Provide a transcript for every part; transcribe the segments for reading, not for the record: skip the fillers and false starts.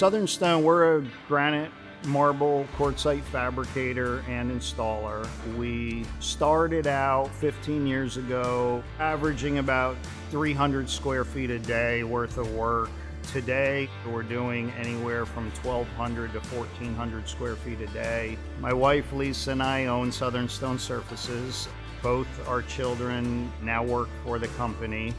Southern Stone, we're a granite marble quartzite fabricator and installer. We started out 15 years ago, averaging about 300 square feet a day worth of work. Today, we're doing anywhere from 1,200 to 1,400 square feet a day. My wife, Lisa, and I own Southern Stone Surfaces. Both our children now work for the company,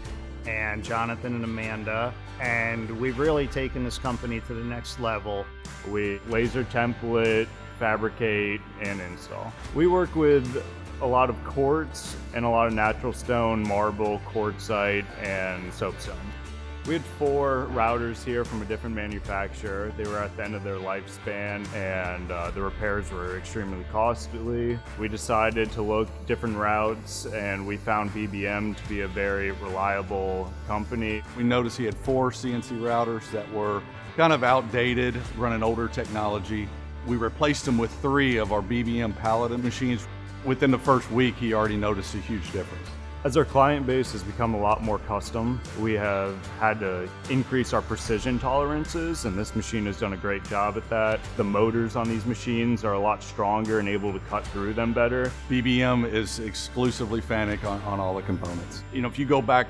and Jonathan and Amanda, and we've really taken this company to the next level. We laser template, fabricate, and install. We work with a lot of quartz and a lot of natural stone, marble, quartzite, and soapstone. We had 4 routers here from a different manufacturer. They were at the end of their lifespan, and the repairs were extremely costly. We decided to look different routes, and we found BBM to be a very reliable company. We noticed he had 4 CNC routers that were kind of outdated, running older technology. We replaced them with 3 of our BBM Paladin machines. Within the first week, he already noticed a huge difference. As our client base has become a lot more custom, we have had to increase our precision tolerances, and this machine has done a great job at that. The motors on these machines are a lot stronger and able to cut through them better. BBM is exclusively FANUC on all the components. You know, if you go back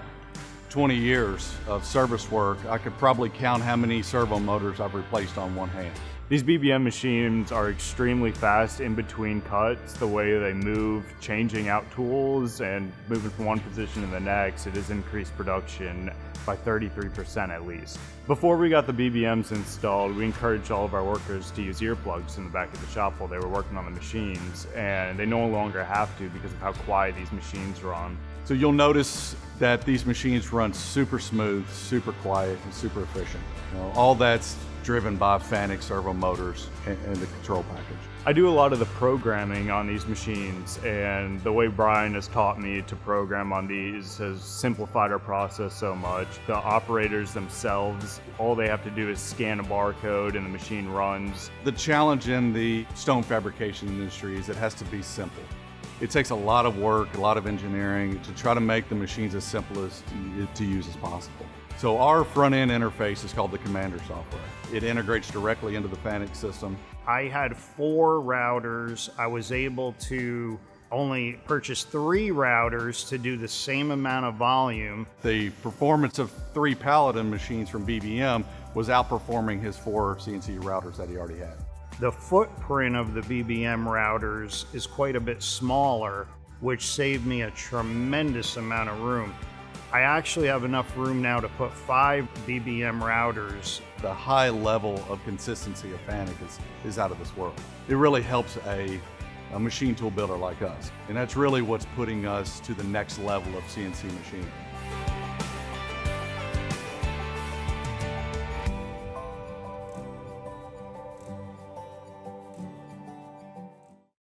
20 years of service work, I could probably count how many servo motors I've replaced on one hand. These BBM machines are extremely fast in between cuts. The way they move, changing out tools and moving from one position to the next, it has increased production by 33% at least. Before we got the BBMs installed, we encouraged all of our workers to use earplugs in the back of the shop while they were working on the machines, and they no longer have to because of how quiet these machines run. So you'll notice that these machines run super smooth, super quiet, and super efficient. You know, all that's driven by FANUC servo motors and the control package. I do a lot of the programming on these machines, and the way Brian has taught me to program on these has simplified our process so much. The operators themselves, all they have to do is scan a barcode and the machine runs. The challenge in the stone fabrication industry is it has to be simple. It takes a lot of work, a lot of engineering to try to make the machines as simple as to use as possible. So our front-end interface is called the Commander software. It integrates directly into the FANUC system. I had 4 routers. I was able to only purchase 3 routers to do the same amount of volume. The performance of 3 Paladin machines from BBM was outperforming his 4 CNC routers that he already had. The footprint of the BBM routers is quite a bit smaller, which saved me a tremendous amount of room. I actually have enough room now to put 5 BBM routers. The high level of consistency of FANUC is out of this world. It really helps a machine tool builder like us. And that's really what's putting us to the next level of CNC machining.